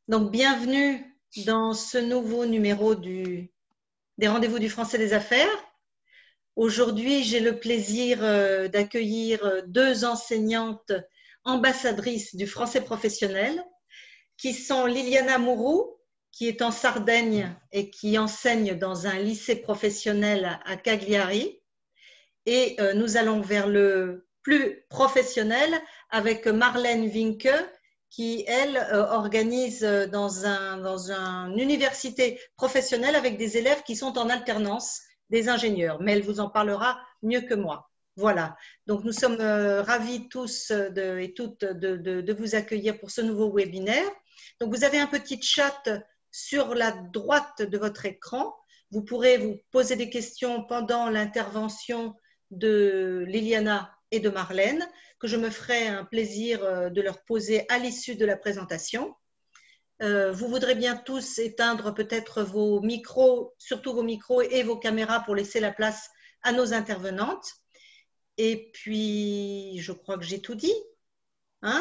Donc, bienvenue dans ce nouveau numéro des rendez-vous du Français des Affaires. Aujourd'hui, j'ai le plaisir d'accueillir deux enseignantes ambassadrices du français professionnel, qui sont Liliana Mourou, qui est en Sardaigne et qui enseigne dans un lycée professionnel à Cagliari. Et nous allons vers le plus professionnel avec Marlène Vinke, qui, elle, organise dans une université professionnelle avec des élèves qui sont en alternance, des ingénieurs. Mais elle vous en parlera mieux que moi. Voilà. Donc, nous sommes ravis tous et toutes de vous accueillir pour ce nouveau webinaire. Donc, vous avez un petit chat sur la droite de votre écran. Vous pourrez vous poser des questions pendant l'intervention de Liliana et de Marlène, que je me ferai un plaisir de leur poser à l'issue de la présentation. Vous voudrez bien tous éteindre peut-être vos micros, surtout vos micros et vos caméras pour laisser la place à nos intervenantes. Et puis, je crois que j'ai tout dit.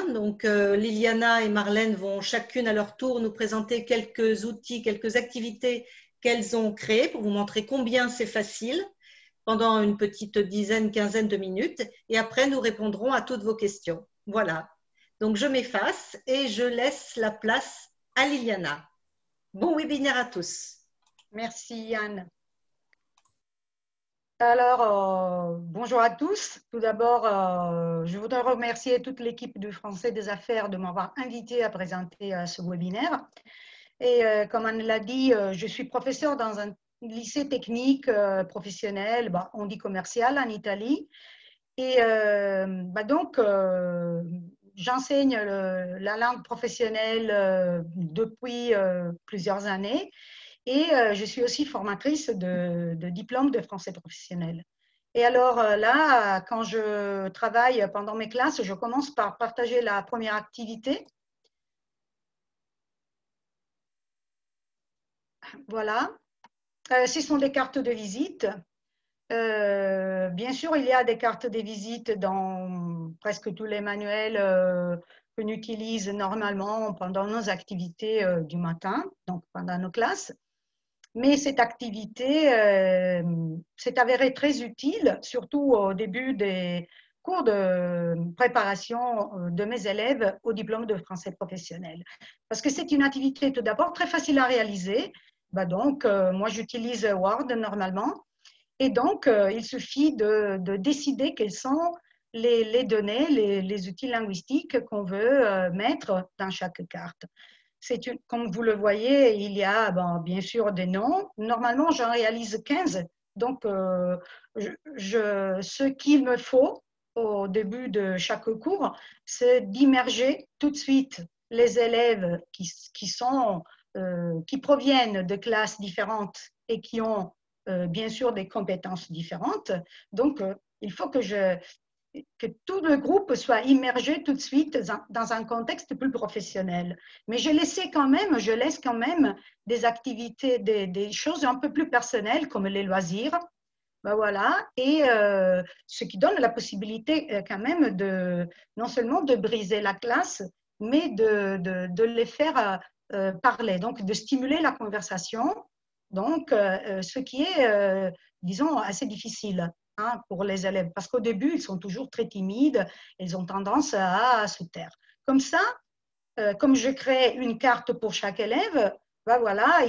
Donc, Liliana et Marlène vont chacune à leur tour nous présenter quelques outils, quelques activités qu'elles ont créées pour vous montrer combien c'est facile, pendant une petite dizaine, quinzaine de minutes. Et après, nous répondrons à toutes vos questions. Voilà. Donc, je m'efface et je laisse la place à Liliana. Bon webinaire à tous. Merci Yann. Alors, bonjour à tous. Tout d'abord, je voudrais remercier toute l'équipe du Français des Affaires de m'avoir invité à présenter ce webinaire. Et comme Anne l'a dit, je suis professeure dans un lycée technique professionnel, on dit commercial en Italie. Et donc, j'enseigne la langue professionnelle depuis plusieurs années. Et je suis aussi formatrice de diplôme de français professionnel. Et alors là, quand je travaille pendant mes classes, je commence par partager la première activité. Voilà. Ce sont des cartes de visite. Bien sûr, il y a des cartes de visite dans presque tous les manuels que nous utilisons normalement pendant nos activités du matin, donc pendant nos classes. Mais cette activité s'est avérée très utile, surtout au début des cours de préparation de mes élèves au diplôme de français professionnel. Parce que c'est une activité tout d'abord très facile à réaliser. Donc, moi, j'utilise Word normalement. Et donc, il suffit de décider quelles sont les données, les outils linguistiques qu'on veut mettre dans chaque carte. Comme vous le voyez, il y a bien sûr des noms. Normalement, j'en réalise 15. Donc, ce qu'il me faut au début de chaque cours, c'est d'immerger tout de suite les élèves qui proviennent de classes différentes et qui ont bien sûr des compétences différentes. Donc, il faut que tout le groupe soit immergé tout de suite dans un contexte plus professionnel. Mais je laisse quand même des activités, des choses un peu plus personnelles comme les loisirs. Voilà. Et ce qui donne la possibilité quand même non seulement de briser la classe, mais de les faire parler, donc de stimuler la conversation. Donc, ce qui est, disons, assez difficile pour les élèves, parce qu'au début, ils sont toujours très timides, ils ont tendance à se taire. Comme ça, comme je crée une carte pour chaque élève, voilà,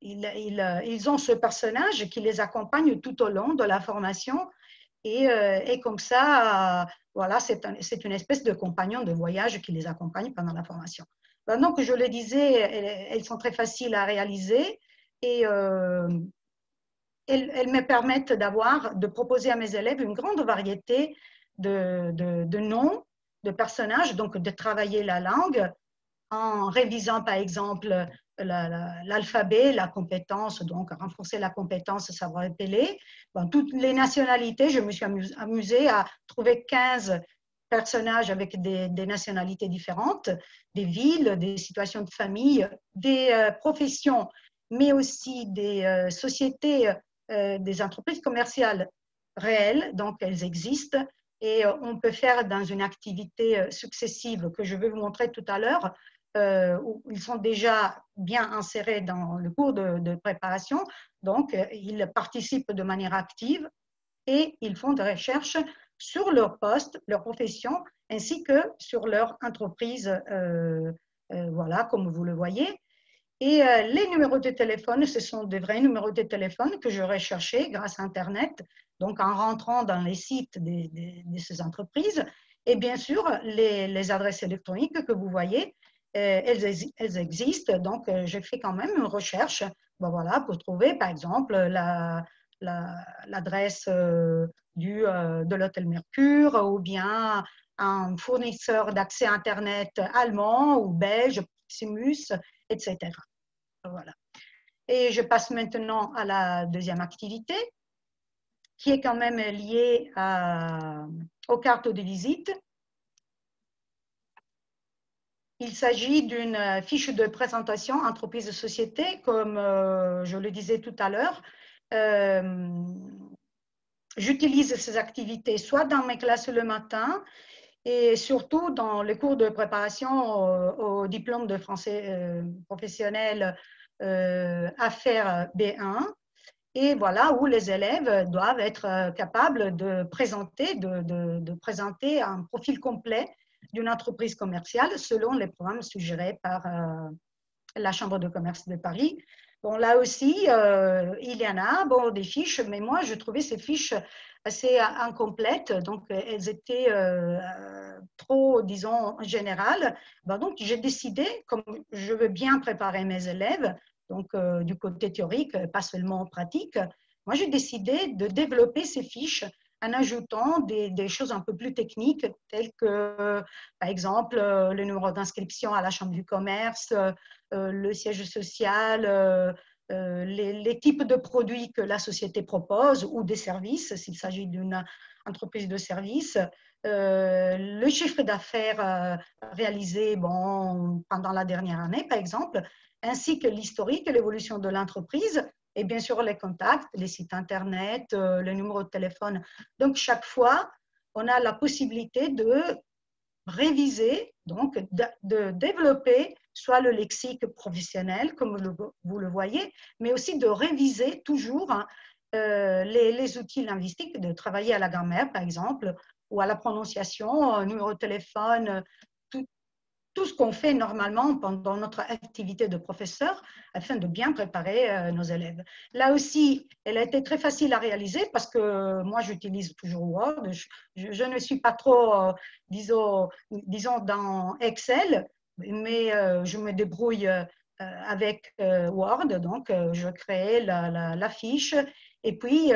ils ont ce personnage qui les accompagne tout au long de la formation. Et comme ça, voilà, c'est une espèce de compagnon de voyage qui les accompagne pendant la formation. Donc, je le disais, elles sont très faciles à réaliser et elles me permettent de proposer à mes élèves une grande variété de noms, de personnages, donc de travailler la langue en révisant par exemple l'alphabet, la compétence, donc renforcer la compétence savoir épeler. Toutes les nationalités, je me suis amusée à trouver 15 personnages avec des nationalités différentes, des villes, des situations de famille, des professions, mais aussi des sociétés, des entreprises commerciales réelles, donc elles existent. Et on peut faire dans une activité successive que je vais vous montrer tout à l'heure, où ils sont déjà bien insérés dans le cours de préparation, donc ils participent de manière active et ils font des recherches sur leur poste, leur profession, ainsi que sur leur entreprise, voilà, comme vous le voyez. Et les numéros de téléphone, ce sont des vrais numéros de téléphone que j'aurais cherchés grâce à Internet, donc en rentrant dans les sites de ces entreprises. Et bien sûr, les adresses électroniques que vous voyez, elles existent. Donc, j'ai fait quand même une recherche, bon, voilà, pour trouver, par exemple, l'adresse de l'hôtel Mercure ou bien un fournisseur d'accès Internet allemand ou belge, Proximus, etc. Voilà. Et je passe maintenant à la deuxième activité, qui est quand même liée aux cartes de visite. Il s'agit d'une fiche de présentation entreprise-société, comme je le disais tout à l'heure. J'utilise ces activités soit dans mes classes le matin et surtout dans les cours de préparation au diplôme de français professionnel affaires B1. Et voilà où les élèves doivent être capables de présenter un profil complet d'une entreprise commerciale selon les programmes suggérés par la Chambre de commerce de Paris. Bon, là aussi, il y en a, bon, des fiches, mais moi, je trouvais ces fiches assez incomplètes, donc elles étaient trop, disons, générales. Ben, donc, j'ai décidé, comme je veux bien préparer mes élèves, donc du côté théorique, pas seulement pratique, moi, j'ai décidé de développer ces fiches en ajoutant des choses un peu plus techniques, telles que, par exemple, le numéro d'inscription à la Chambre du commerce, le siège social, les types de produits que la société propose ou des services, s'il s'agit d'une entreprise de services, le chiffre d'affaires réalisé bon, pendant la dernière année, par exemple, ainsi que l'historique et l'évolution de l'entreprise, et bien sûr les contacts, les sites Internet, le numéro de téléphone. Donc, chaque fois, on a la possibilité de réviser, donc de développer soit le lexique professionnel, comme vous le voyez, mais aussi de réviser toujours hein, les outils linguistiques, de travailler à la grammaire, par exemple, ou à la prononciation, numéro de téléphone, tout ce qu'on fait normalement pendant notre activité de professeur afin de bien préparer nos élèves. Là aussi, elle a été très facile à réaliser parce que moi, j'utilise toujours Word. Je ne suis pas trop, disons, dans Excel, mais je me débrouille avec Word. Donc, je crée la fiche et puis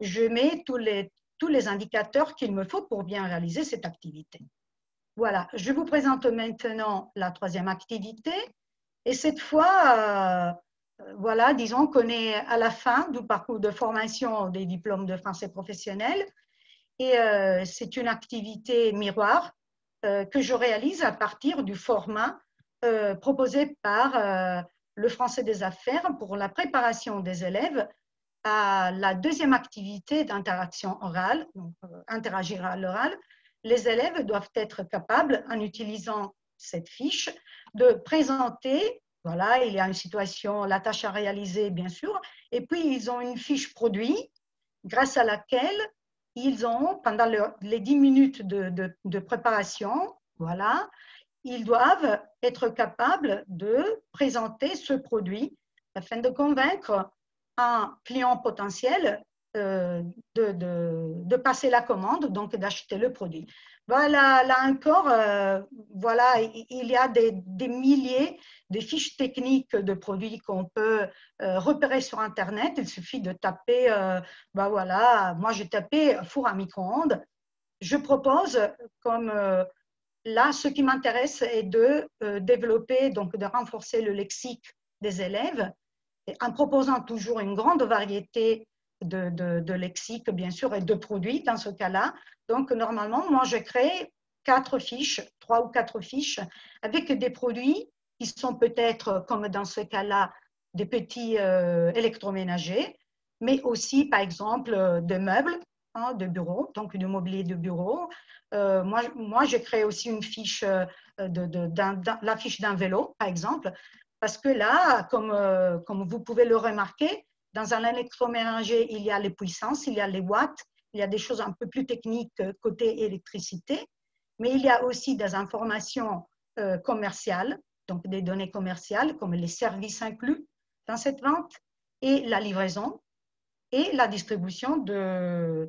je mets tous les indicateurs qu'il me faut pour bien réaliser cette activité. Voilà, je vous présente maintenant la troisième activité. Et cette fois, voilà, disons qu'on est à la fin du parcours de formation des diplômes de français professionnel. Et c'est une activité miroir que je réalise à partir du format proposé par le français des affaires pour la préparation des élèves à la deuxième activité d'interaction orale, donc interagir à l'oral. Les élèves doivent être capables, en utilisant cette fiche, de présenter, voilà, il y a une situation, la tâche à réaliser, bien sûr, et puis ils ont une fiche produit grâce à laquelle ils ont, pendant les 10 minutes de préparation, voilà, ils doivent être capables de présenter ce produit afin de convaincre un client potentiel de passer la commande, donc d'acheter le produit. Voilà, là encore, voilà, il y a des milliers de fiches techniques de produits qu'on peut repérer sur Internet. Il suffit de taper, ben voilà, moi j'ai tapé four à micro-ondes. Je propose comme là, ce qui m'intéresse est de développer, donc de renforcer le lexique des élèves en proposant toujours une grande variété de lexique, bien sûr, et de produits dans ce cas-là. Donc, normalement, moi, je crée 4 fiches, 3 ou 4 fiches, avec des produits qui sont peut-être, comme dans ce cas-là, des petits électroménagers, mais aussi, par exemple, des meubles hein, de bureau, donc du mobilier de bureau. Moi j'ai créé aussi une fiche, la fiche d'un vélo, par exemple, parce que là, comme vous pouvez le remarquer, dans un électroménager, il y a les puissances, il y a les watts, il y a des choses un peu plus techniques côté électricité, mais il y a aussi des informations commerciales, donc des données commerciales comme les services inclus dans cette vente et la livraison et la distribution de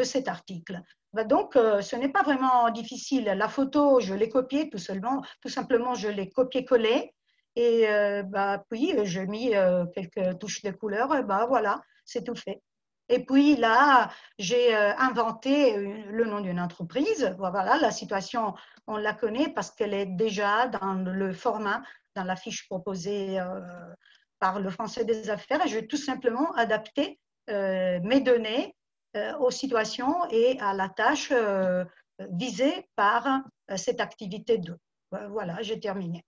cet article. Donc, ce n'est pas vraiment difficile. La photo, je l'ai copiée tout simplement, je l'ai copié-collé et puis j'ai mis quelques touches de couleur, et voilà, c'est tout fait. Et puis là, j'ai inventé le nom d'une entreprise. Voilà, la situation, on la connaît parce qu'elle est déjà dans le format, dans la fiche proposée par le Français des Affaires. Et je vais tout simplement adapter mes données aux situations et à la tâche visée par cette activité 2. Voilà, j'ai terminé.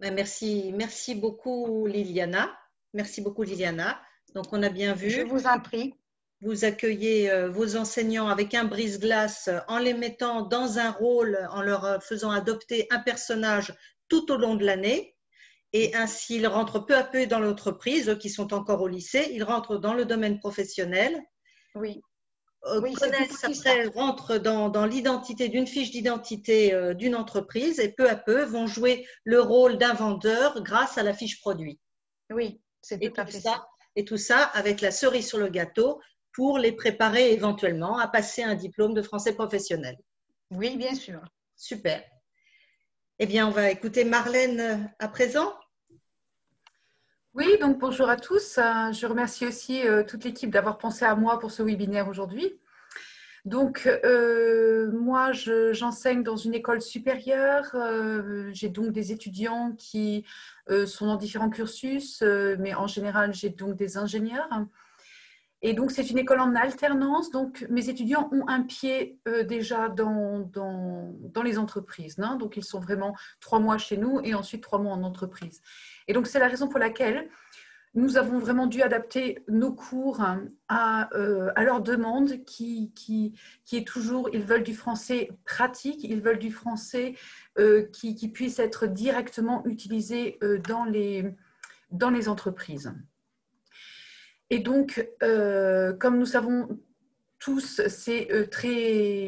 Merci, merci beaucoup Liliana. Merci beaucoup Liliana. Donc on a bien Je vu, vous en prie. vous accueillez vos enseignants avec un brise-glace en les mettant dans un rôle, en leur faisant adopter un personnage tout au long de l'année. Et ainsi, ils rentrent peu à peu dans l'entreprise, eux qui sont encore au lycée, ils rentrent dans le domaine professionnel, Oui, oui, c'est tout connaissent à fait ça. après, rentrent dans l'identité d'une fiche d'identité d'une entreprise et peu à peu vont jouer le rôle d'un vendeur grâce à la fiche produit. Oui, c'est tout Et à tout fait ça. ça, et tout ça avec la cerise sur le gâteau pour les préparer éventuellement à passer un diplôme de français professionnel. Oui, bien sûr. Super. Eh bien, on va écouter Marlène à présent. Oui, donc bonjour à tous. Je remercie aussi toute l'équipe d'avoir pensé à moi pour ce webinaire aujourd'hui. Donc, moi, j'enseigne dans une école supérieure. J'ai donc des étudiants qui sont dans différents cursus, mais en général, j'ai donc des ingénieurs. Et donc, c'est une école en alternance. Donc, mes étudiants ont un pied déjà dans les entreprises, hein. Donc, ils sont vraiment 3 mois chez nous et ensuite 3 mois en entreprise. Et donc, c'est la raison pour laquelle nous avons vraiment dû adapter nos cours à leur demande qui est toujours, ils veulent du français pratique, ils veulent du français qui puisse être directement utilisé dans les entreprises. Et donc, comme nous savons tous, c'est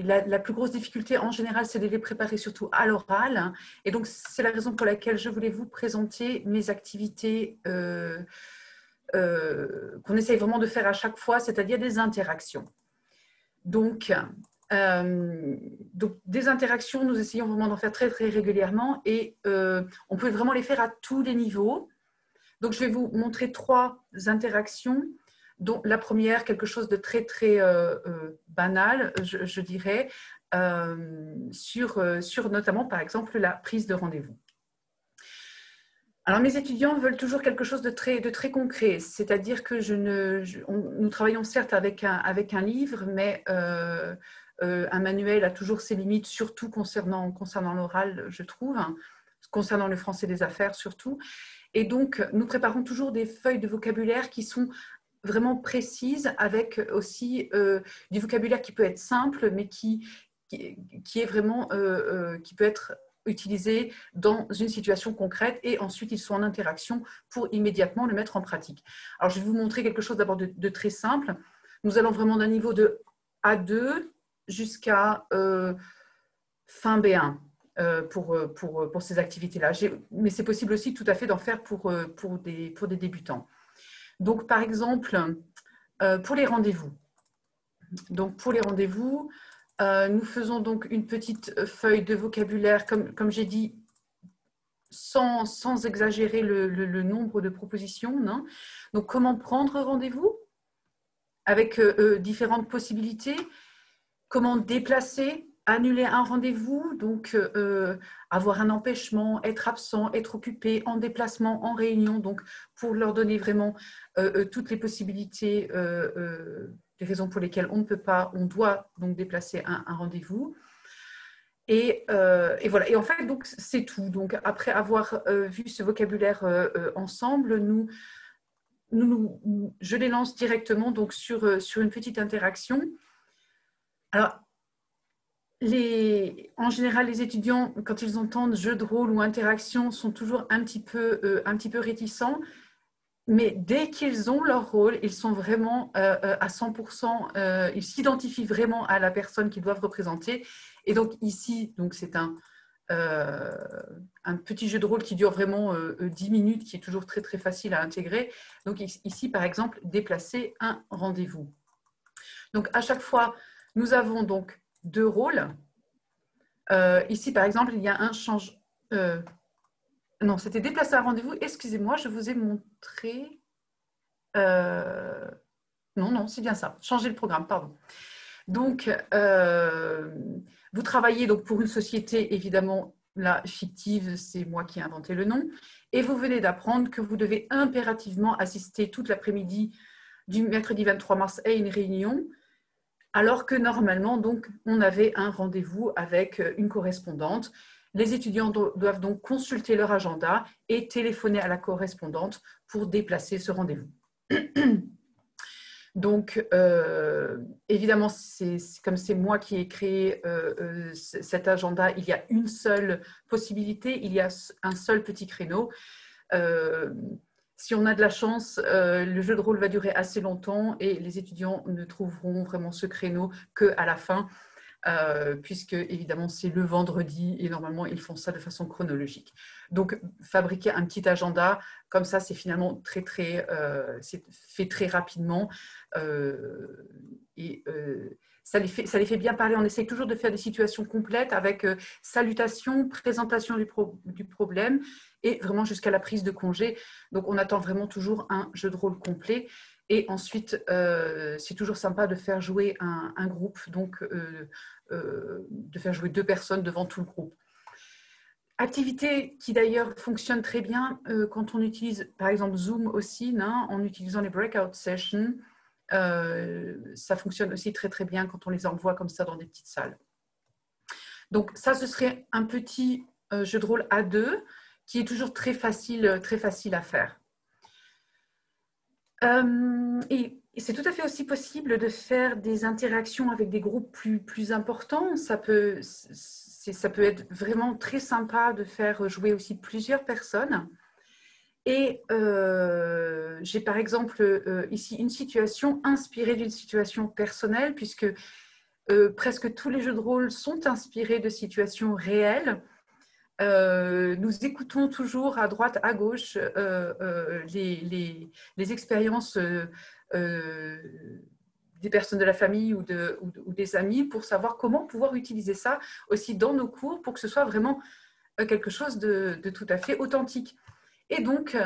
la plus grosse difficulté en général, c'est de les préparer surtout à l'oral. Et donc, c'est la raison pour laquelle je voulais vous présenter mes activités qu'on essaye vraiment de faire à chaque fois, c'est-à-dire des interactions. Donc, des interactions, nous essayons vraiment d'en faire très, très régulièrement et on peut vraiment les faire à tous les niveaux. Donc, je vais vous montrer 3 interactions, dont la première, quelque chose de très, très banal, je dirais, sur notamment, par exemple, la prise de rendez-vous. Alors, mes étudiants veulent toujours quelque chose de très concret, c'est-à-dire que nous travaillons certes avec un livre, mais un manuel a toujours ses limites, surtout concernant l'oral, je trouve, hein, concernant le français des affaires surtout. Et donc, nous préparons toujours des feuilles de vocabulaire qui sont vraiment précises, avec aussi du vocabulaire qui peut être simple, mais qui est vraiment, qui peut être utilisé dans une situation concrète et ensuite ils sont en interaction pour immédiatement le mettre en pratique. Alors, je vais vous montrer quelque chose d'abord de très simple. Nous allons vraiment d'un niveau de A2 jusqu'à fin B1. Pour ces activités-là. Mais c'est possible aussi tout à fait d'en faire pour des débutants. Donc, par exemple, pour les rendez-vous. Donc, pour les rendez-vous, nous faisons donc une petite feuille de vocabulaire, comme j'ai dit, sans exagérer le nombre de propositions, hein. Donc, comment prendre rendez-vous avec différentes possibilités, comment déplacer, annuler un rendez-vous, donc avoir un empêchement, être absent, être occupé, en déplacement, en réunion, donc pour leur donner vraiment toutes les possibilités, les raisons pour lesquelles on ne peut pas, on doit donc déplacer un rendez-vous. Et voilà. Et en fait, donc c'est tout. Donc après avoir vu ce vocabulaire ensemble, je les lance directement donc sur une petite interaction. Alors, en général, les étudiants, quand ils entendent jeu de rôle ou interaction, sont toujours un petit peu réticents. Mais dès qu'ils ont leur rôle, ils sont vraiment à 100%, ils s'identifient vraiment à la personne qu'ils doivent représenter. Et donc ici, c'est un petit jeu de rôle qui dure vraiment 10 minutes, qui est toujours très très facile à intégrer. Donc ici, par exemple, déplacer un rendez-vous. Donc à chaque fois, nous avons donc 2 rôles. Ici, par exemple, il y a un change. Non, c'était déplacer un rendez-vous. Excusez-moi, je vous ai montré. Non, c'est bien ça. Changer le programme, pardon. Donc, vous travaillez donc pour une société, évidemment, la fictive, c'est moi qui ai inventé le nom. Et vous venez d'apprendre que vous devez impérativement assister toute l'après-midi du mercredi 23 mars à une réunion, alors que normalement, donc, on avait un rendez-vous avec une correspondante. Les étudiants doivent donc consulter leur agenda et téléphoner à la correspondante pour déplacer ce rendez-vous. Donc, évidemment, comme c'est moi qui ai créé cet agenda, il y a une seule possibilité, il y a un seul petit créneau. Si on a de la chance, le jeu de rôle va durer assez longtemps et les étudiants ne trouveront vraiment ce créneau qu'à la fin, puisque évidemment c'est le vendredi et normalement ils font ça de façon chronologique. Donc fabriquer un petit agenda comme ça, c'est finalement c'est fait très rapidement et ça les fait bien parler. On essaie toujours de faire des situations complètes avec salutation, présentation du problème et vraiment jusqu'à la prise de congé. Donc on attend vraiment toujours un jeu de rôle complet. Et ensuite, c'est toujours sympa de faire jouer un groupe, donc de faire jouer 2 personnes devant tout le groupe. Activité qui d'ailleurs fonctionne très bien quand on utilise par exemple Zoom aussi, en utilisant les breakout sessions. Ça fonctionne aussi très très bien quand on les envoie comme ça dans des petites salles. Donc ça, ce serait un petit jeu de rôle à 2 qui est toujours très facile à faire. Et c'est tout à fait aussi possible de faire des interactions avec des groupes plus importants. Ça peut être vraiment très sympa de faire jouer aussi plusieurs personnes. Et j'ai par exemple ici une situation inspirée d'une situation personnelle, puisque presque tous les jeux de rôle sont inspirés de situations réelles. Nous écoutons toujours à droite, à gauche les expériences des personnes de la famille ou des amis pour savoir comment pouvoir utiliser ça aussi dans nos cours pour que ce soit vraiment quelque chose de tout à fait authentique. Et donc,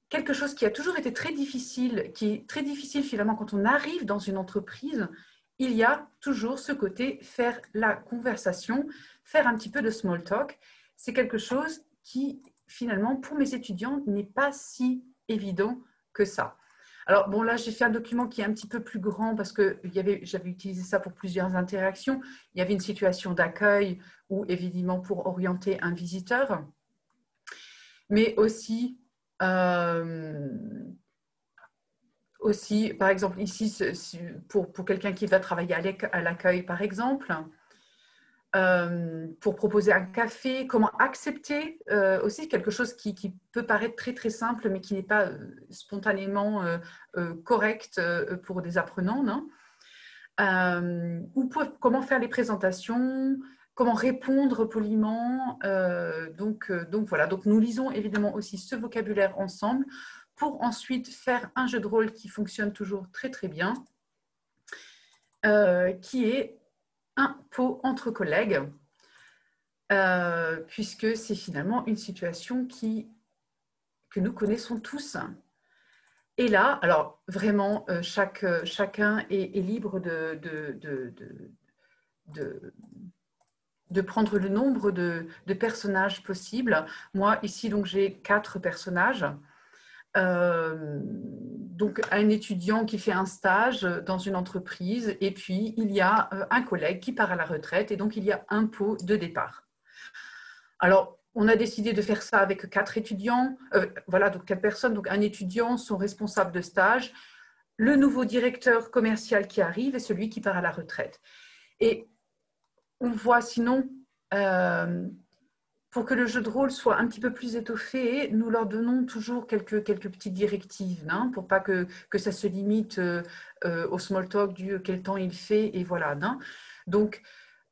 quelque chose qui a toujours été très difficile, qui est très difficile finalement quand on arrive dans une entreprise, il y a toujours ce côté faire la conversation, faire un petit peu de small talk. C'est quelque chose qui, finalement, pour mes étudiants, n'est pas si évident que ça. Alors, bon, là, j'ai fait un document qui est un petit peu plus grand parce que j'avais utilisé ça pour plusieurs interactions. Il y avait une situation d'accueil ou, évidemment, pour orienter un visiteur. Mais aussi, par exemple, ici, pour quelqu'un qui va travailler à l'accueil, par exemple, pour proposer un café, comment accepter aussi quelque chose qui peut paraître très, très simple, mais qui n'est pas spontanément correct pour des apprenants, non? Ou comment faire les présentations, comment répondre poliment. Donc voilà, donc nous lisons évidemment aussi ce vocabulaire ensemble pour ensuite faire un jeu de rôle qui fonctionne toujours très très bien, qui est un pot entre collègues, puisque c'est finalement une situation que nous connaissons tous. Et là, alors vraiment, chacun est libre de prendre le nombre de personnages possibles. Moi, ici, donc j'ai 4 personnages. Donc un étudiant qui fait un stage dans une entreprise et puis il y a un collègue qui part à la retraite et donc il y a un pot de départ. Alors On a décidé de faire ça avec 4 étudiants, voilà, donc 4 personnes, donc un étudiant, son responsable de stage, le nouveau directeur commercial qui arrive et celui qui part à la retraite. Et on voit sinon, pour que le jeu de rôle soit un petit peu plus étoffé, nous leur donnons toujours quelques petites directives, hein, pour pas que ça se limite au small talk du quel temps il fait, et voilà. Hein. Donc,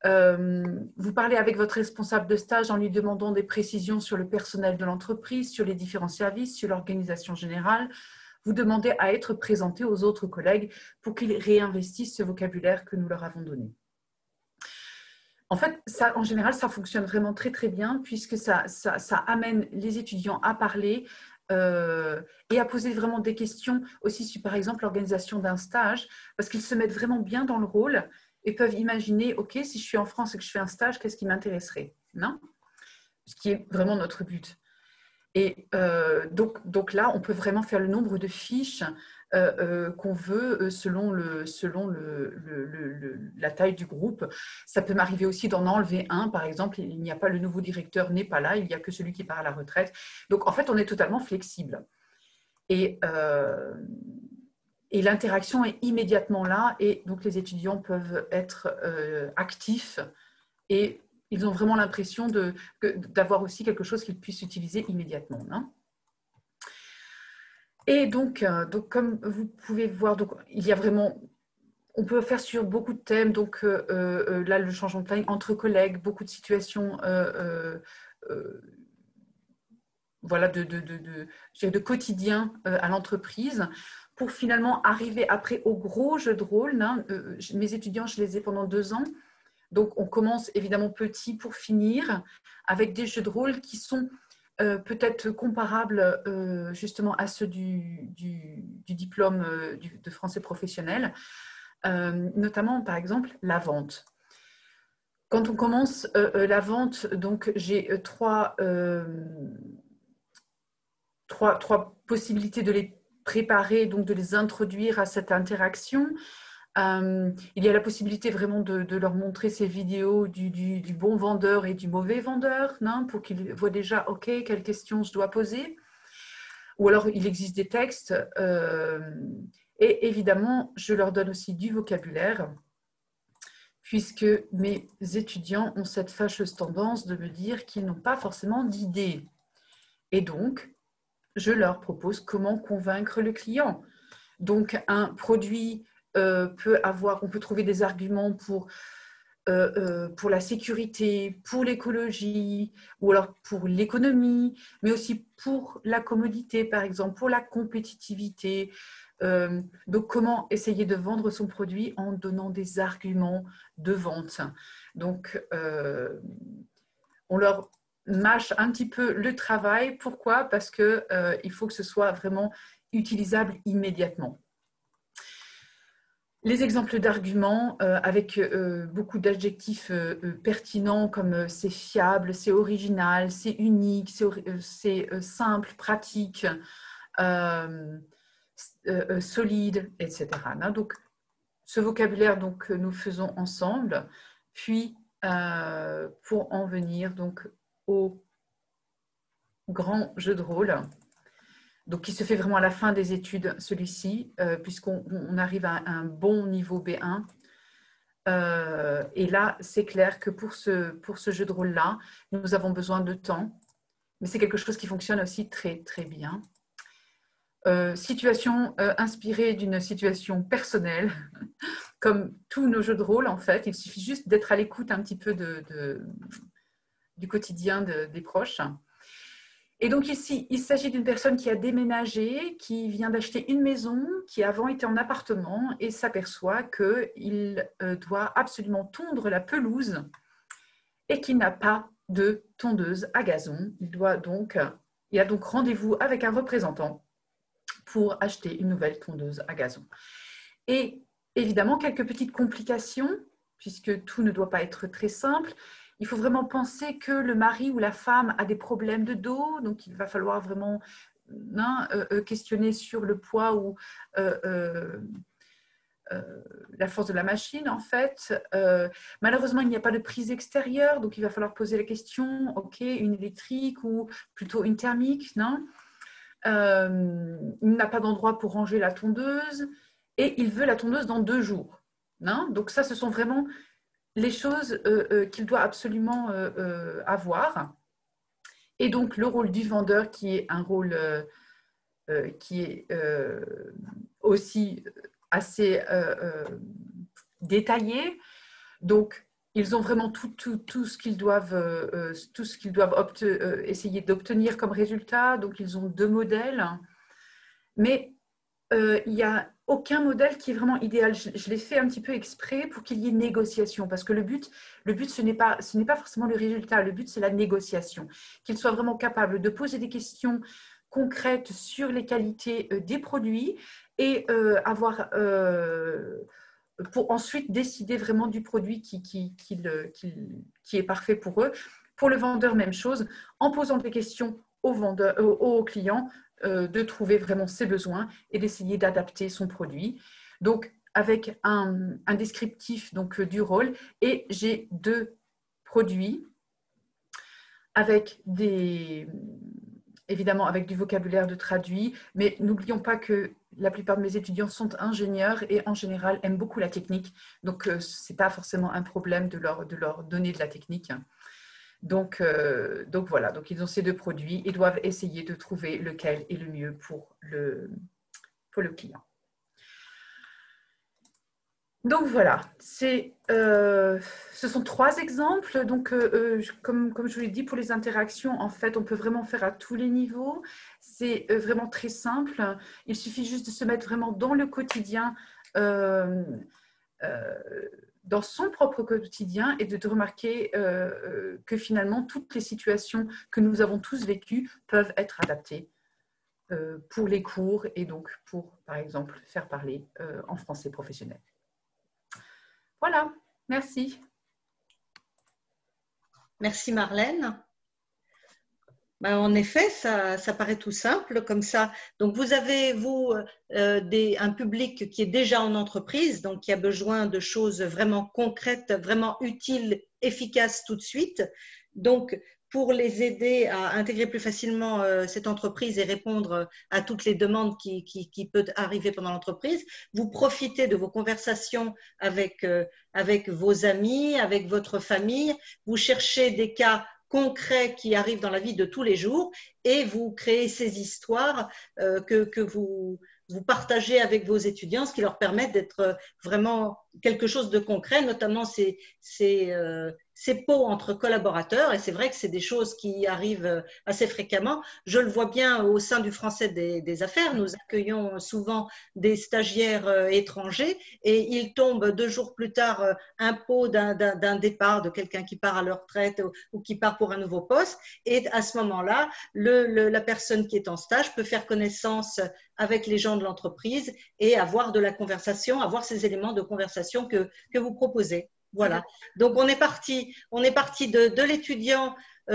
vous parlez avec votre responsable de stage en lui demandant des précisions sur le personnel de l'entreprise, sur les différents services, sur l'organisation générale. Vous demandez à être présenté aux autres collègues pour qu'ils réinvestissent ce vocabulaire que nous leur avons donné. En fait, ça, en général, ça fonctionne vraiment très, très bien puisque ça amène les étudiants à parler et à poser vraiment des questions aussi sur, par exemple, l'organisation d'un stage parce qu'ils se mettent vraiment bien dans le rôle et peuvent imaginer, OK, si je suis en France et que je fais un stage, qu'est-ce qui m'intéresserait, non? Ce qui est vraiment notre but. Et donc là, on peut vraiment faire le nombre de fiches qu'on veut selon la taille du groupe. Ça peut m'arriver aussi d'en enlever un, par exemple, il n'y a pas le nouveau directeur n'est pas là, il n'y a que celui qui part à la retraite. Donc en fait, on est totalement flexible. Et l'interaction est immédiatement là et donc les étudiants peuvent être actifs et ils ont vraiment l'impression d'avoir aussi quelque chose qu'ils puissent utiliser immédiatement. Hein. Et donc, comme vous pouvez voir, donc, il y a vraiment, on peut faire sur beaucoup de thèmes, donc là le changement de taille entre collègues, beaucoup de situations voilà, de quotidien à l'entreprise, pour finalement arriver après au gros jeu de rôle. Hein. Mes étudiants, je les ai pendant 2 ans. Donc, on commence évidemment petit pour finir avec des jeux de rôle qui sont peut-être comparables justement à ceux du diplôme de français professionnel, notamment par exemple la vente. Quand on commence la vente, donc j'ai trois possibilités de les préparer, donc de les introduire à cette interaction. Il y a la possibilité vraiment de leur montrer ces vidéos du bon vendeur et du mauvais vendeur, hein, pour qu'ils voient déjà, OK, quelles questions je dois poser. Ou alors, il existe des textes. Et évidemment, je leur donne aussi du vocabulaire, puisque mes étudiants ont cette fâcheuse tendance de me dire qu'ils n'ont pas forcément d'idées. Et donc, je leur propose comment convaincre le client. Donc, un produit on peut trouver des arguments pour la sécurité, pour l'écologie, ou alors pour l'économie, mais aussi pour la commodité, par exemple, pour la compétitivité. Donc, comment essayer de vendre son produit en donnant des arguments de vente. Donc, on leur mâche un petit peu le travail. Pourquoi? Parce qu'il faut que ce soit vraiment utilisable immédiatement. Les exemples d'arguments avec beaucoup d'adjectifs pertinents comme c'est fiable, c'est original, c'est unique, c'est simple, pratique, solide, etc. Donc, ce vocabulaire donc, que nous faisons ensemble, puis pour en venir donc, au grand jeu de rôle. Donc, qui se fait vraiment à la fin des études, celui-ci, puisqu'on arrive à un bon niveau B1. Et là, c'est clair que pour ce jeu de rôle-là, nous avons besoin de temps, mais c'est quelque chose qui fonctionne aussi très, très bien. Situation inspirée d'une situation personnelle, comme tous nos jeux de rôle, en fait. Il suffit juste d'être à l'écoute un petit peu du quotidien des proches. Et donc ici, il s'agit d'une personne qui a déménagé, qui vient d'acheter une maison, qui avant était en appartement et s'aperçoit qu'il doit absolument tondre la pelouse et qu'il n'a pas de tondeuse à gazon. Il a donc rendez-vous avec un représentant pour acheter une nouvelle tondeuse à gazon. Et évidemment, quelques petites complications, puisque tout ne doit pas être très simple. Il faut vraiment penser que le mari ou la femme a des problèmes de dos, donc il va falloir vraiment questionner sur le poids ou la force de la machine, en fait. Malheureusement, il n'y a pas de prise extérieure, donc il va falloir poser la question, ok, une électrique ou plutôt une thermique, non? Il n'a pas d'endroit pour ranger la tondeuse et il veut la tondeuse dans 2 jours. Non? Donc ça, ce sont vraiment les choses qu'il doit absolument avoir. Et donc le rôle du vendeur qui est un rôle qui est aussi assez détaillé. Donc ils ont vraiment tout ce qu'ils doivent, essayer d'obtenir comme résultat. Donc ils ont 2 modèles. Mais il n'y a aucun modèle qui est vraiment idéal. Je l'ai fait un petit peu exprès pour qu'il y ait négociation, parce que le but ce n'est pas forcément le résultat, le but, c'est la négociation. Qu'ils soient vraiment capables de poser des questions concrètes sur les qualités des produits et pour ensuite décider vraiment du produit qui est parfait pour eux. Pour le vendeur, même chose, en posant des questions aux clients, de trouver vraiment ses besoins et d'essayer d'adapter son produit. Donc, avec un descriptif donc, du rôle, et j'ai 2 produits avec évidemment avec du vocabulaire de traduit, mais n'oublions pas que la plupart de mes étudiants sont ingénieurs et en général aiment beaucoup la technique, donc ce n'est pas forcément un problème de leur donner de la technique. Donc voilà, donc ils ont ces 2 produits et doivent essayer de trouver lequel est le mieux pour le client. Donc voilà, ce sont 3 exemples. Donc comme je vous l'ai dit, pour les interactions, en fait, on peut vraiment faire à tous les niveaux. C'est vraiment très simple. Il suffit juste de se mettre vraiment dans le quotidien, dans son propre quotidien et de remarquer que finalement, toutes les situations que nous avons tous vécues peuvent être adaptées pour les cours et donc pour, par exemple, faire parler en français professionnel. Voilà, merci. Merci Marlène. Ben, en effet, ça paraît tout simple comme ça. Donc, vous avez, un public qui est déjà en entreprise, donc qui a besoin de choses vraiment concrètes, vraiment utiles, efficaces tout de suite. Donc, pour les aider à intégrer plus facilement cette entreprise et répondre à toutes les demandes qui peuvent arriver pendant l'entreprise, vous profitez de vos conversations avec vos amis, avec votre famille, vous cherchez des cas concrets qui arrivent dans la vie de tous les jours et vous créez ces histoires que vous partagez avec vos étudiants, ce qui leur permet d'être vraiment quelque chose de concret, notamment ces pots entre collaborateurs. Et c'est vrai que c'est des choses qui arrivent assez fréquemment. Je le vois bien au sein du Français des affaires. Nous accueillons souvent des stagiaires étrangers et ils tombent 2 jours plus tard un pot d'un départ, de quelqu'un qui part à leur retraite ou qui part pour un nouveau poste. Et à ce moment-là, la personne qui est en stage peut faire connaissance avec les gens de l'entreprise et avoir de la conversation, avoir ces éléments de conversation que vous proposez. Voilà. Donc, on est parti de l'étudiant,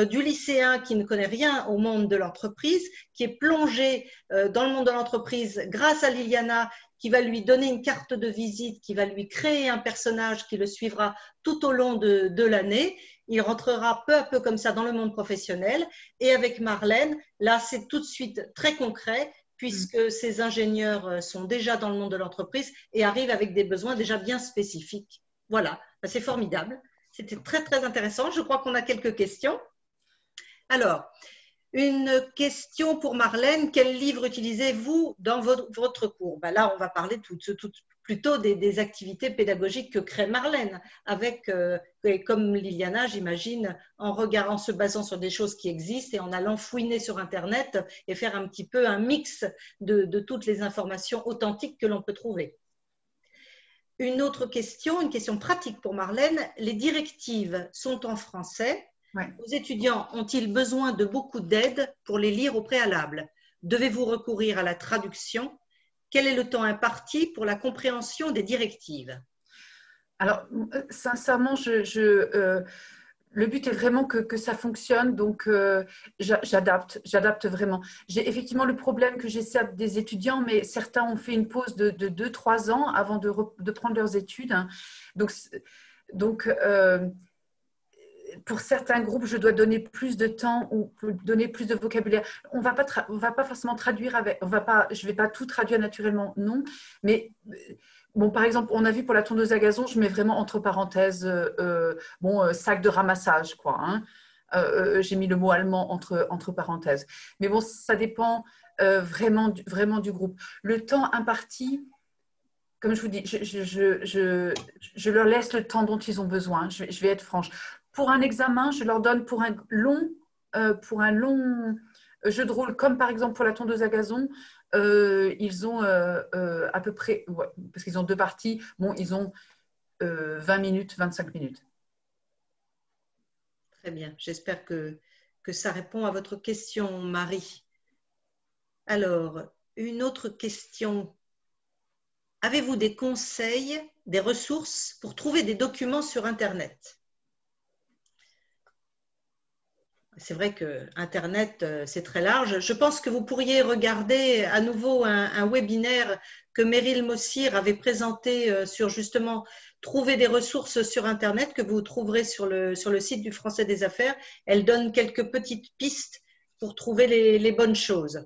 du lycéen qui ne connaît rien au monde de l'entreprise, qui est plongé dans le monde de l'entreprise grâce à Liliana, qui va lui donner une carte de visite, qui va lui créer un personnage qui le suivra tout au long de l'année. Il rentrera peu à peu comme ça dans le monde professionnel. Et avec Marlène, là, c'est tout de suite très concret, puisque ces ingénieurs sont déjà dans le monde de l'entreprise et arrivent avec des besoins déjà bien spécifiques. Voilà, c'est formidable. C'était très, très intéressant. Je crois qu'on a quelques questions. Alors, une question pour Marlène. Quel livre utilisez-vous dans votre cours? Ben là, on va parler plutôt des activités pédagogiques que crée Marlène, avec, comme Liliana, j'imagine, en se basant sur des choses qui existent et en allant fouiner sur Internet et faire un petit peu un mix de toutes les informations authentiques que l'on peut trouver. Une autre question, une question pratique pour Marlène. Les directives sont en français. Ouais. Vos étudiants ont-ils besoin de beaucoup d'aide pour les lire au préalable? Devez-vous recourir à la traduction? Quel est le temps imparti pour la compréhension des directives? Alors, sincèrement, le but est vraiment que ça fonctionne, donc j'adapte vraiment. J'ai effectivement le problème que j'ai certes des étudiants, mais certains ont fait une pause de 2-3 ans avant de prendre leurs études. Hein. Donc pour certains groupes, je dois donner plus de temps ou donner plus de vocabulaire. On va pas forcément traduire avec, je vais pas tout traduire naturellement, non. Mais bon, par exemple, on a vu pour la tondeuse à gazon, je mets vraiment entre parenthèses, sac de ramassage, quoi. Hein. J'ai mis le mot allemand entre parenthèses. Mais bon, ça dépend vraiment du groupe. Le temps imparti, comme je vous dis, je leur laisse le temps dont ils ont besoin. Je vais être franche. Pour un examen, je leur donne pour un long jeu de rôle, comme par exemple pour la tondeuse à gazon, ils ont à peu près, ouais, parce qu'ils ont 2 parties, bon, ils ont 20 minutes, 25 minutes. Très bien. J'espère que ça répond à votre question, Marie. Alors, une autre question. Avez-vous des conseils, des ressources pour trouver des documents sur Internet? C'est vrai que Internet, c'est très large. Je pense que vous pourriez regarder à nouveau un webinaire que Meryl Mossir avait présenté sur justement trouver des ressources sur Internet que vous trouverez sur le site du Français des Affaires. Elle donne quelques petites pistes pour trouver les bonnes choses.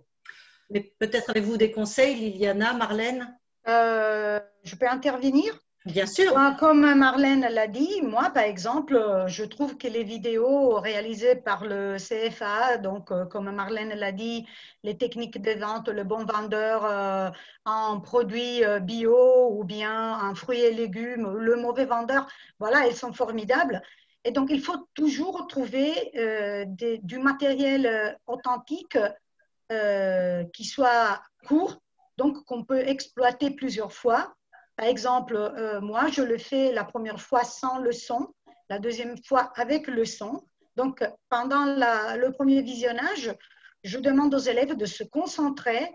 Mais peut-être avez-vous des conseils, Liliana, Marlène? Je peux intervenir? Bien sûr. Comme Marlène l'a dit, moi, par exemple, je trouve que les vidéos réalisées par le CFA, donc comme Marlène l'a dit, les techniques de vente, le bon vendeur en produits bio ou bien en fruits et légumes, le mauvais vendeur, voilà, elles sont formidables. Et donc, il faut toujours trouver du matériel authentique qui soit court, donc qu'on peut exploiter plusieurs fois. Par exemple, moi, je le fais la première fois sans le son, la deuxième fois avec le son. Donc, pendant le premier visionnage, je demande aux élèves de se concentrer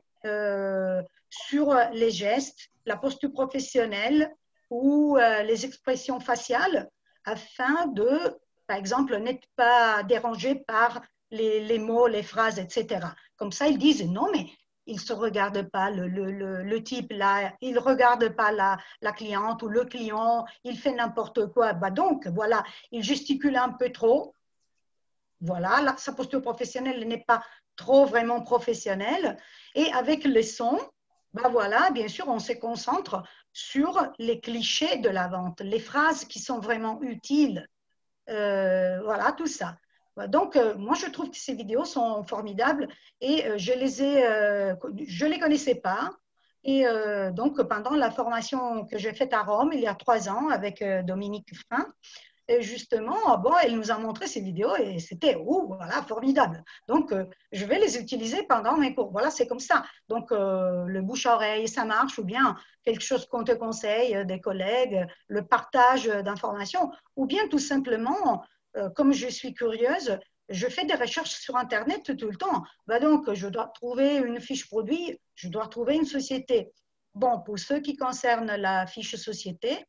sur les gestes, la posture professionnelle ou les expressions faciales afin de, par exemple, n'être pas dérangé par les mots, les phrases, etc. Comme ça, ils disent non, mais il ne se regarde pas le type là, il ne regarde pas la cliente ou le client, il fait n'importe quoi. Bah donc, voilà, il gesticule un peu trop. Voilà, sa posture professionnelle n'est pas trop vraiment professionnelle. Et avec les sons, bah voilà, bien sûr, on se concentre sur les clichés de la vente, les phrases qui sont vraiment utiles. Voilà, tout ça. Donc, moi, je trouve que ces vidéos sont formidables et je les connaissais pas. Et donc, pendant la formation que j'ai faite à Rome il y a 3 ans avec Dominique Frein, et justement, bon, elle nous a montré ces vidéos et c'était voilà, formidable. Donc, je vais les utiliser pendant mes cours. Voilà, c'est comme ça. Donc, le bouche-oreille, ça marche, ou bien quelque chose qu'on te conseille, des collègues, le partage d'informations, ou bien tout simplement, comme je suis curieuse, je fais des recherches sur Internet tout le temps. Bah donc, je dois trouver une fiche produit, je dois trouver une société. Bon, pour ce qui concerne la fiche société,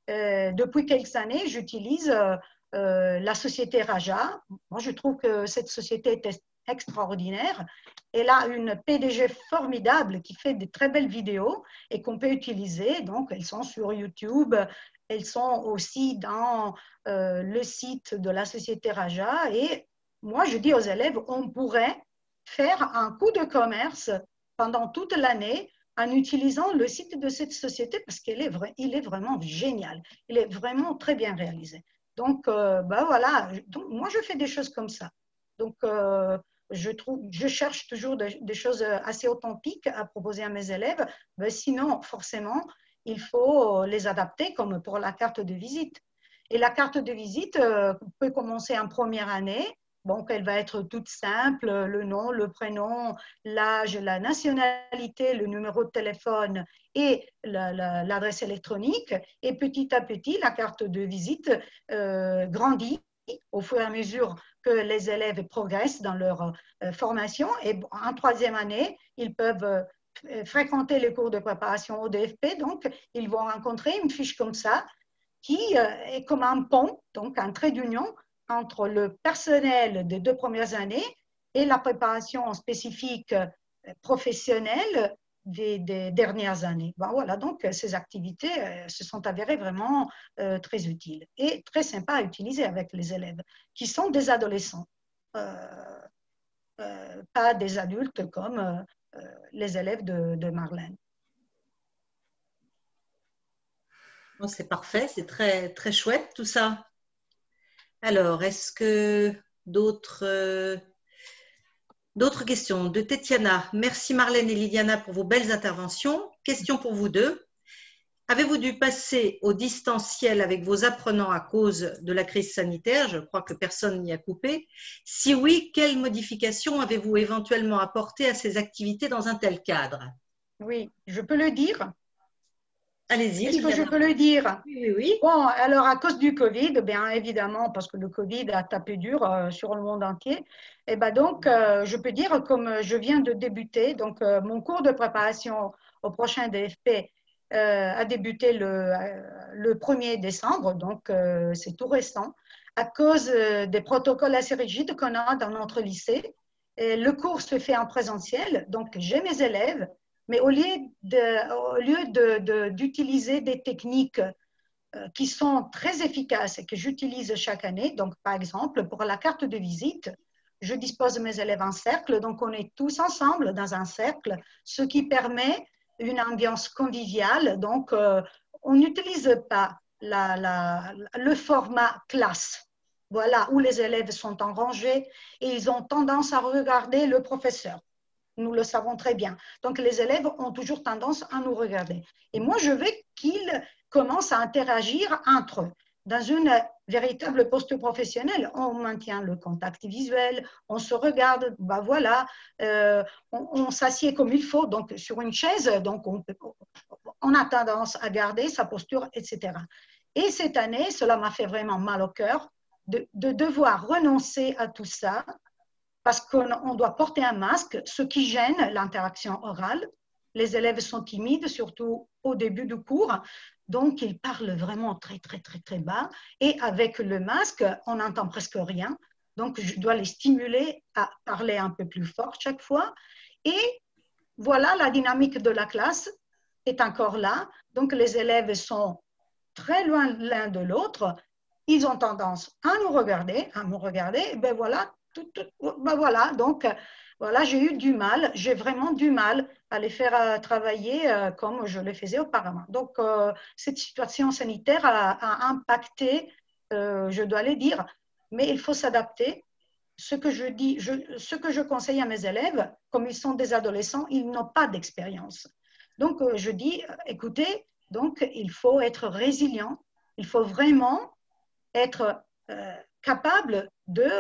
depuis quelques années, j'utilise la société Raja. Moi, je trouve que cette société est extraordinaire. Elle a une PDG formidable qui fait de très belles vidéos et qu'on peut utiliser. Donc, elles sont sur YouTube, elles sont aussi dans le site de la société Raja. Et moi, je dis aux élèves, on pourrait faire un coup de commerce pendant toute l'année en utilisant le site de cette société parce qu'il est vraiment génial. Il est vraiment très bien réalisé. Donc, voilà. Donc, moi, je fais des choses comme ça. Donc, je cherche toujours des choses assez authentiques à proposer à mes élèves. Mais sinon, forcément, il faut les adapter comme pour la carte de visite. Et la carte de visite peut commencer en première année. Donc, elle va être toute simple, le nom, le prénom, l'âge, la nationalité, le numéro de téléphone et l'adresse électronique. Et petit à petit, la carte de visite grandit au fur et à mesure que les élèves progressent dans leur formation. Et en troisième année, ils peuvent fréquenter les cours de préparation au DFP. Donc, ils vont rencontrer une fiche comme ça qui est comme un pont, donc un trait d'union entre le personnel des 2 premières années et la préparation spécifique professionnelle des dernières années. Ben voilà, donc ces activités se sont avérées vraiment très utiles et très sympas à utiliser avec les élèves qui sont des adolescents, pas des adultes comme les élèves de Marlène. Bon, c'est parfait, c'est très, très chouette tout ça. Alors, est-ce que d'autres questions de Tetiana? Merci Marlène et Liliana pour vos belles interventions. Question pour vous deux. Avez-vous dû passer au distanciel avec vos apprenants à cause de la crise sanitaire? Je crois que personne n'y a coupé. Si oui, quelles modifications avez-vous éventuellement apportées à ces activités dans un tel cadre? Oui, je peux le dire. Allez-y, Est-ce que je Liliana. peux le dire? Oui, oui, oui. Bon, alors à cause du Covid, bien évidemment, parce que le Covid a tapé dur sur le monde entier, et ben donc je peux dire comme je viens de débuter, donc mon cours de préparation au prochain DFP a débuté le 1er décembre, donc c'est tout récent, à cause des protocoles assez rigides qu'on a dans notre lycée. Et le cours se fait en présentiel, donc j'ai mes élèves, mais au lieu d'utiliser des techniques qui sont très efficaces et que j'utilise chaque année. Donc, par exemple, pour la carte de visite, je dispose de mes élèves en cercle, donc on est tous ensemble dans un cercle, ce qui permet une ambiance conviviale. Donc, on n'utilise pas le format classe, voilà, où les élèves sont en rangée et ils ont tendance à regarder le professeur. Nous le savons très bien. Donc, les élèves ont toujours tendance à nous regarder. Et moi, je veux qu'ils commencent à interagir entre eux. Dans une véritable posture professionnelle, on maintient le contact visuel, on se regarde, ben voilà, on s'assied comme il faut, donc sur une chaise, donc on a tendance à garder sa posture, etc. Et cette année, cela m'a fait vraiment mal au cœur de devoir renoncer à tout ça parce qu'on doit porter un masque, ce qui gêne l'interaction orale. Les élèves sont timides, surtout au début du cours, donc ils parlent vraiment très, très, très, très bas. Et avec le masque, on n'entend presque rien. Donc, je dois les stimuler à parler un peu plus fort chaque fois. Et voilà, la dynamique de la classe est encore là. Donc, les élèves sont très loin l'un de l'autre. Ils ont tendance à nous regarder, à me regarder. Et ben voilà, ben voilà, donc voilà, j'ai vraiment du mal à les faire travailler comme je le faisais auparavant. Donc, cette situation sanitaire a impacté, je dois le dire, mais il faut s'adapter. Ce que je dis, ce que je conseille à mes élèves, comme ils sont des adolescents, ils n'ont pas d'expérience. Donc, je dis, écoutez, donc il faut être résilient, il faut vraiment être capable de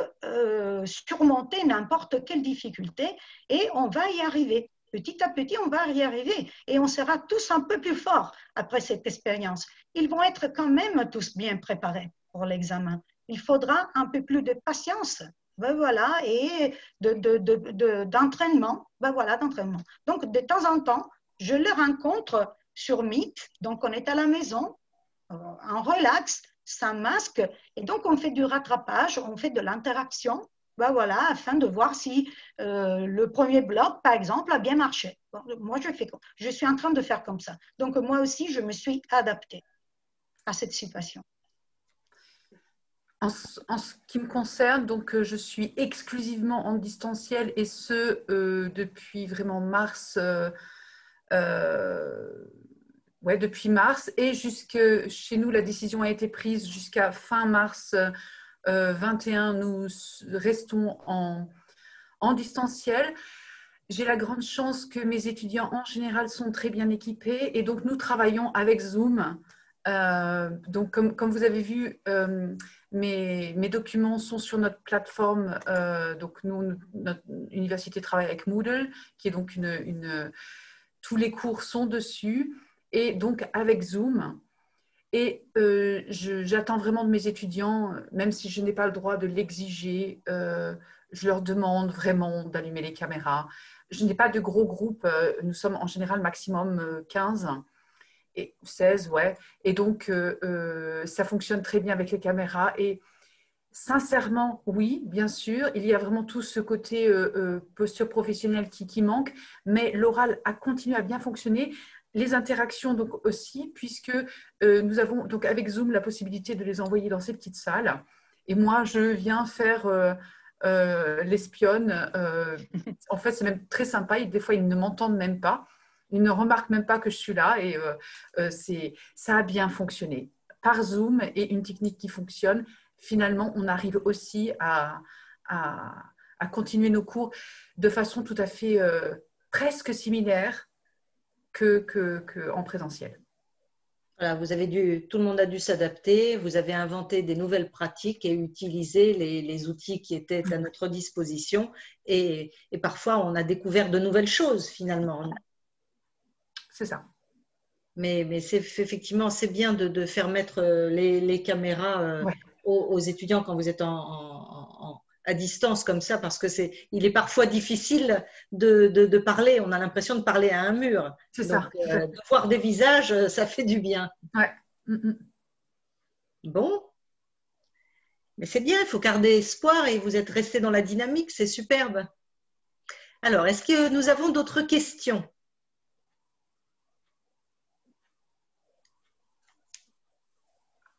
surmonter n'importe quelle difficulté et on va y arriver. Petit à petit, on va y arriver et on sera tous un peu plus forts après cette expérience. Ils vont être quand même tous bien préparés pour l'examen. Il faudra un peu plus de patience, ben voilà, et d'entraînement, ben voilà, d'entraînement. Donc, de temps en temps, je les rencontre sur Meet, donc on est à la maison, en relax, sans masque, et donc on fait du rattrapage, on fait de l'interaction, ben voilà, afin de voir si le premier bloc, par exemple, a bien marché. Bon, moi, je suis en train de faire comme ça. Donc, moi aussi, je me suis adaptée à cette situation. En ce qui me concerne, donc, je suis exclusivement en distanciel et ce, depuis vraiment mars, ouais, depuis mars et jusque chez nous, la décision a été prise jusqu'à fin mars 21, nous restons en distanciel. J'ai la grande chance que mes étudiants en général sont très bien équipés et donc nous travaillons avec Zoom. Donc comme vous avez vu, mes documents sont sur notre plateforme. Donc nous, notre université travaille avec Moodle, qui est donc tous les cours sont dessus et donc avec Zoom. Et j'attends vraiment de mes étudiants, même si je n'ai pas le droit de l'exiger, je leur demande vraiment d'allumer les caméras. Je n'ai pas de gros groupes, nous sommes en général maximum 15 et 16, ouais. Et donc, ça fonctionne très bien avec les caméras. Et Sincèrement, oui, bien sûr. Il y a vraiment tout ce côté posture professionnelle qui manque, mais l'oral a continué à bien fonctionner. Les interactions donc aussi, puisque nous avons donc avec Zoom la possibilité de les envoyer dans ces petites salles. Et moi, je viens faire l'espionne. En fait, c'est même très sympa. Des fois, ils ne m'entendent même pas. Ils ne remarquent même pas que je suis là. Et ça a bien fonctionné. Par Zoom et une technique qui fonctionne, finalement, on arrive aussi à continuer nos cours de façon tout à fait presque similaire qu'en présentiel. Voilà, tout le monde a dû s'adapter, vous avez inventé des nouvelles pratiques et utilisé les outils qui étaient à notre disposition et parfois on a découvert de nouvelles choses finalement. C'est ça. Mais effectivement, c'est bien de faire mettre les caméras aux étudiants quand vous êtes à distance comme ça, parce que il est parfois difficile de parler. On a l'impression de parler à un mur. C'est ça. De voir des visages, ça fait du bien. Ouais. Bon. Mais c'est bien, il faut garder espoir et vous êtes resté dans la dynamique, c'est superbe. Alors, est-ce que nous avons d'autres questions ?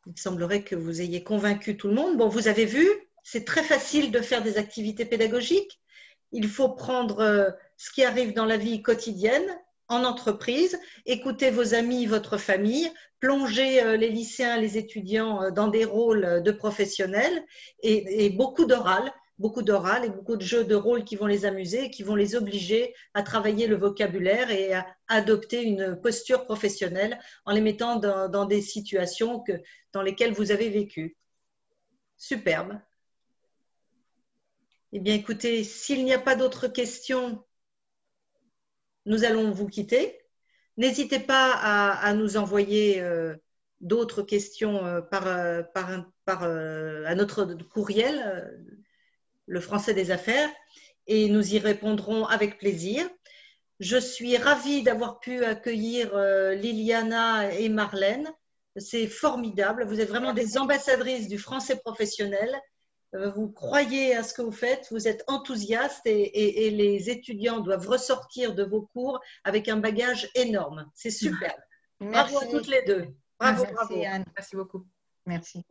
Il semblerait que vous ayez convaincu tout le monde. Bon, vous avez vu, c'est très facile de faire des activités pédagogiques. Il faut prendre ce qui arrive dans la vie quotidienne, en entreprise, écouter vos amis, votre famille, plonger les lycéens, les étudiants dans des rôles de professionnels et beaucoup d'oral et beaucoup de jeux de rôle qui vont les amuser et qui vont les obliger à travailler le vocabulaire et à adopter une posture professionnelle en les mettant dans des situations dans lesquelles vous avez vécu. Superbe. Eh bien, écoutez, s'il n'y a pas d'autres questions, nous allons vous quitter. N'hésitez pas à nous envoyer d'autres questions à notre courriel, le Français des Affaires, et nous y répondrons avec plaisir. Je suis ravie d'avoir pu accueillir Liliana et Marlène. C'est formidable. Vous êtes vraiment des ambassadrices du français professionnel. Vous croyez à ce que vous faites, vous êtes enthousiastes et les étudiants doivent ressortir de vos cours avec un bagage énorme. C'est super. Bravo à toutes les deux. Bravo, bravo. Anne. Merci beaucoup. Merci.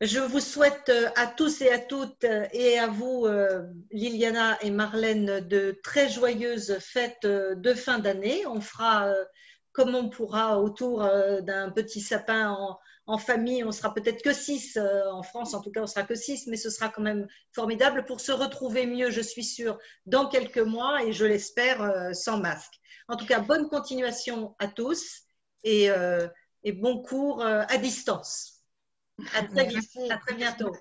Je vous souhaite à tous et à toutes et à vous, Liliana et Marlène, de très joyeuses fêtes de fin d'année. On fera comme on pourra autour d'un petit sapin en famille. On sera peut-être que 6 en France, en tout cas on sera que 6, mais ce sera quand même formidable pour se retrouver mieux, je suis sûre, dans quelques mois et je l'espère sans masque. En tout cas, bonne continuation à tous et bon cours à distance. À très vite, à très bientôt.